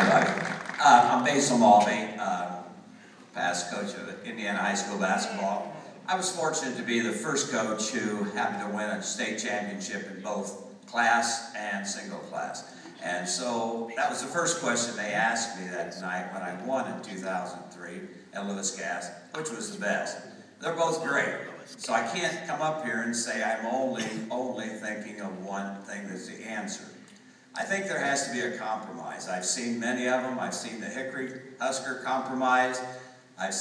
Hi, buddy. I'm Basil Mulvey, past coach of Indiana high school basketball. I was fortunate to be the first coach who happened to win a state championship in both class and single class. And so that was the first question they asked me that night when I won in 2003 at Lewis Gas, which was the best. They're both great. So I can't come up here and say I'm only thinking of one thing that's the answer. I think there has to be a compromise. I've seen many of them. I've seen the Hickory-Husker compromise. I've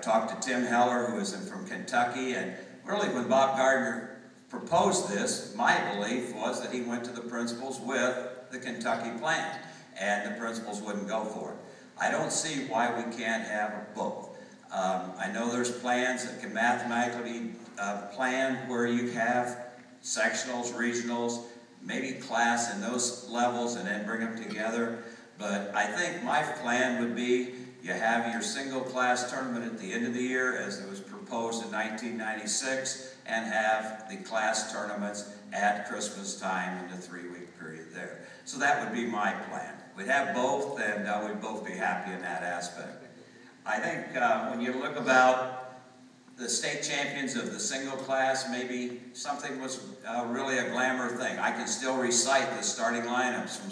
talked to Tim Heller, who is from Kentucky, and really when Bob Gardner proposed this, my belief was that he went to the principals with the Kentucky plan, and the principals wouldn't go for it. I don't see why we can't have both. I know there's plans that can mathematically plan where you have sectionals, regionals, maybe class in those levels and then bring them together. But I think my plan would be you have your single class tournament at the end of the year as it was proposed in 1996 and have the class tournaments at Christmas time in the 3-week period there. So that would be my plan. We'd have both and we'd both be happy in that aspect. I think when you look about the state champions of the single class, maybe something was really a glamour thing. I can still recite the starting lineups from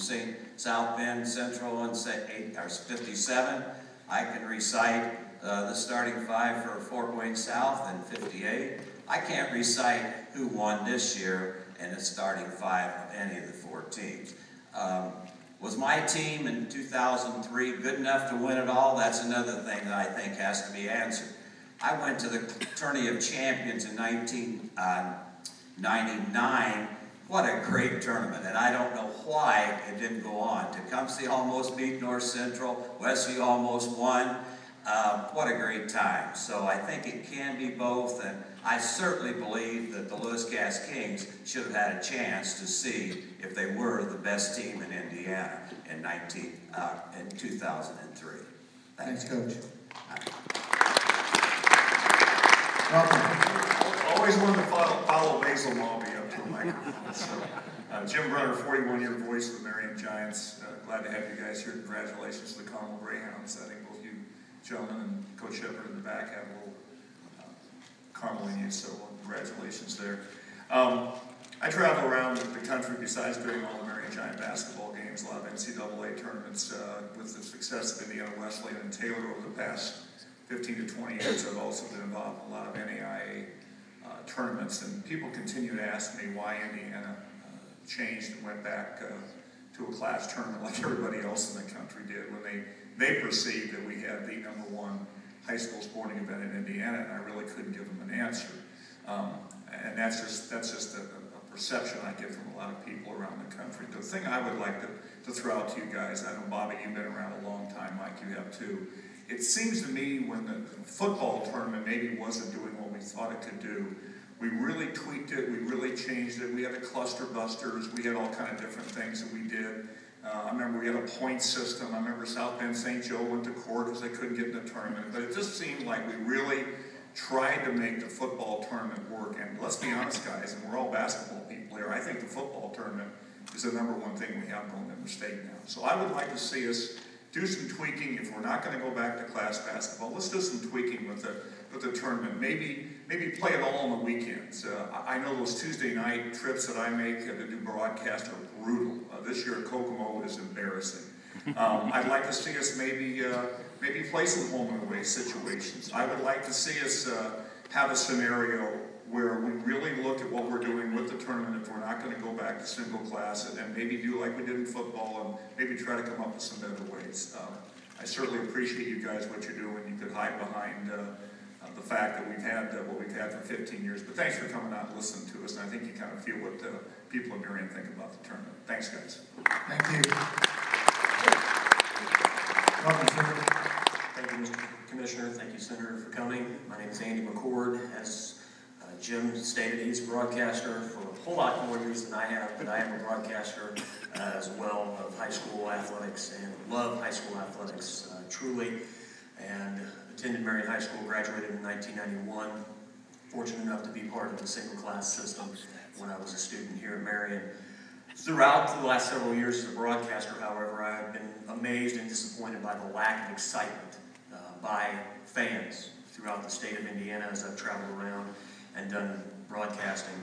South Bend Central and 57. I can recite the starting five for Fort Wayne South in 58. I can't recite who won this year in the starting five of any of the 4 teams. Was my team in 2003 good enough to win it all? That's another thing that I think has to be answered. I went to the Tourney of Champions in 1999. What a great tournament, and I don't know why it didn't go on. Tecumseh almost beat North Central, Westview almost won. What a great time. So I think it can be both, and I certainly believe that the Lewis Gas Kings should have had a chance to see if they were the best team in Indiana in 2003. Thanks, Coach. Always wanted to follow Basil Mulvey up to the microphone. So, Jim Brunner, 41-year voice of the Marion Giants. Glad to have you guys here. Congratulations to the Carmel Greyhounds. I think both you gentlemen and Coach Shepard in the back have a little Carmel in you, so congratulations there. I travel around the country besides doing all the Marion Giant basketball games, a lot of NCAA tournaments with the success of Indiana Wesleyan and Taylor over the past 15 to 20 years. I've also been involved in a lot of NAIA tournaments, and people continue to ask me why Indiana changed and went back to a class tournament like everybody else in the country did when they perceived that we had the #1 high school sporting event in Indiana, and I really couldn't give them an answer. And that's just a perception I get from a lot of people around the country. The thing I would like to throw out to you guys, I know Bobby, you've been around a long time, Mike, you have too. It seems to me when the football tournament maybe wasn't doing what we thought it could do, we really tweaked it, we really changed it. We had the cluster busters, we had all kind of different things that we did. I remember we had a point system. I remember South Bend St. Joe went to court because they couldn't get in the tournament. But it just seemed like we really tried to make the football tournament work. And let's be honest, guys, and we're all basketball people here, I think the football tournament is the #1 thing we have going in the state now. So I would like to see us do some tweaking. If we're not going to go back to class basketball, let's do some tweaking with the tournament. Maybe play it all on the weekends. I know those Tuesday night trips that I make to do broadcast are brutal. This year at Kokomo is embarrassing. I'd like to see us maybe play some home and away situations. I would like to see us have a scenario where we really look at what we're doing with the tournament if we're not going to go back to single class, and maybe do like we did in football and maybe try to come up with some better ways. I certainly appreciate you guys, what you're doing. You could hide behind the fact that we've had what we've had for 15 years, but thanks for coming out and listening to us, and I think you kind of feel what the people in Marion think about the tournament. Thanks, guys. Thank you. Welcome, sir. Thank you, Mr. Commissioner. Thank you, Senator, for coming. My name is Andy McCord. As Jim stated, he's a broadcaster for a whole lot more years than I have, but I am a broadcaster as well of high school athletics and love high school athletics truly, and attended Marion High School, graduated in 1991. Fortunate enough to be part of the single class system when I was a student here at Marion. Throughout the last several years as a broadcaster, however, I have been disappointed by the lack of excitement by fans throughout the state of Indiana as I've traveled around and done broadcasting.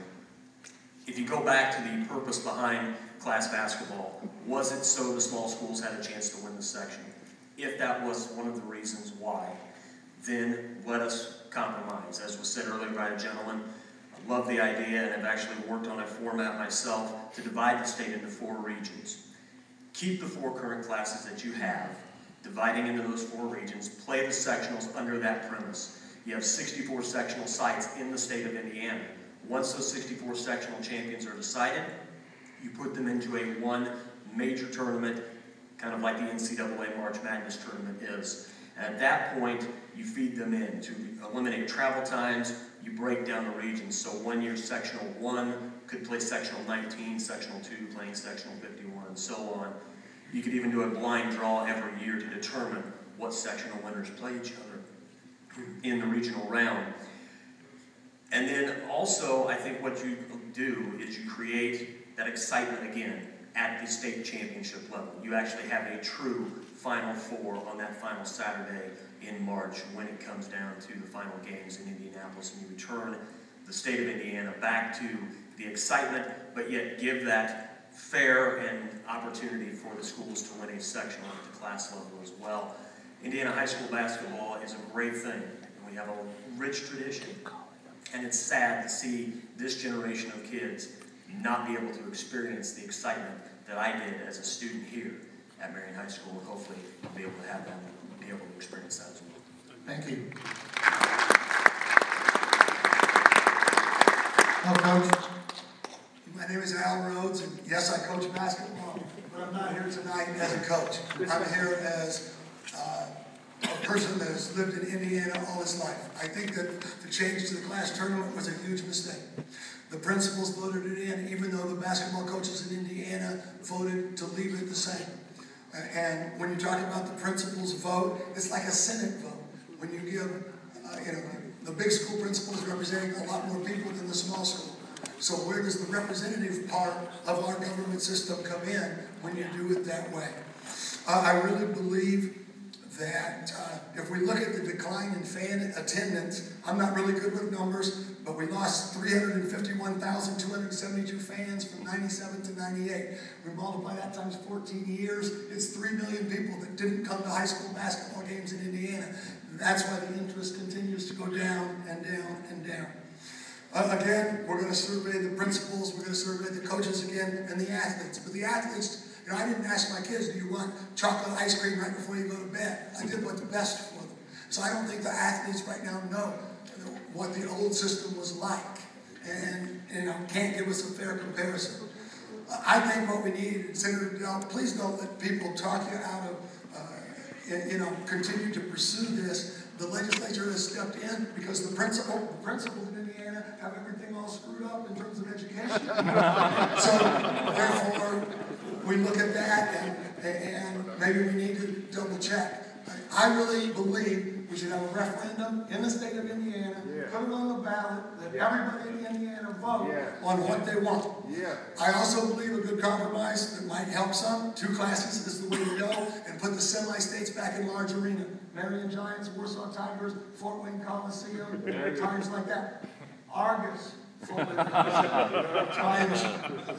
If you go back to the purpose behind class basketball, was it so the small schools had a chance to win the section? If that was one of the reasons why, then let us compromise. As was said earlier by a gentleman, I love the idea, and I've actually worked on a format myself to divide the state into 4 regions. Keep the 4 current classes that you have, dividing into those 4 regions, play the sectionals under that premise. You have 64 sectional sites in the state of Indiana. Once those 64 sectional champions are decided, you put them into a 1 major tournament, kind of like the NCAA March Madness tournament is. And at that point, you feed them in to eliminate travel times. You break down the regions. So 1 year sectional 1 could play sectional 19, sectional 2 playing sectional 51, and so on. You could even do a blind draw every year to determine what sectional winners play each other in the regional round. And then also, I think what you do is you create that excitement again at the state championship level. You actually have a true Final Four on that final Saturday in March when it comes down to the final games in Indianapolis, and you return the state of Indiana back to the excitement, but yet give that fair and opportunity for the schools to win a sectional at the class level as well. Indiana high school basketball is a great thing, and we have a rich tradition. And it's sad to see this generation of kids not be able to experience the excitement that I did as a student here at Marion High School, and hopefully I'll be able to have them be able to experience that as well. Thank you. Now, Coach. My name is Al Rhodes, and yes, I coach basketball, but I'm not here tonight as a coach. I'm here as a person that has lived in Indiana all his life. I think that the change to the class tournament was a huge mistake. The principals voted it in, even though the basketball coaches in Indiana voted to leave it the same. And when you talk about the principals' vote, it's like a Senate vote. When you give, the big school principal is representing a lot more people than the small school. So where does the representative part of our government system come in when you do it that way? I really believe that if we look at the decline in fan attendance, I'm not really good with numbers, but we lost 351,272 fans from 97 to 98. We multiply that times 14 years, it's 3 million people that didn't come to high school basketball games in Indiana. That's why the interest continues to go down and down and down. Again, we're going to survey the principals, we're going to survey the coaches again, and the athletes. But the athletes, I didn't ask my kids, do you want chocolate ice cream right before you go to bed? I did what's best for them. So I don't think the athletes right now know what the old system was like, and can't give us a fair comparison. I think what we need, Senator Dell, please don't let people talk you out of, continue to pursue this. The legislature has stepped in because the principals in Indiana have everything all screwed up in terms of education. So therefore, we look at that and maybe we need to double check. I really believe we should have a referendum in the state of Indiana, put it on the ballot, let everybody in Indiana vote on what they want. I also believe a good compromise that might help some. 2 classes is the way to go, and put the semi-states back in large arena. Marion Giants, Warsaw Tigers, Fort Wayne Coliseum, times like that. Argus, Fort Wayne Coliseum, times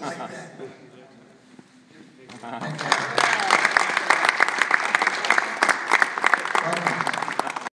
like that. Thank you.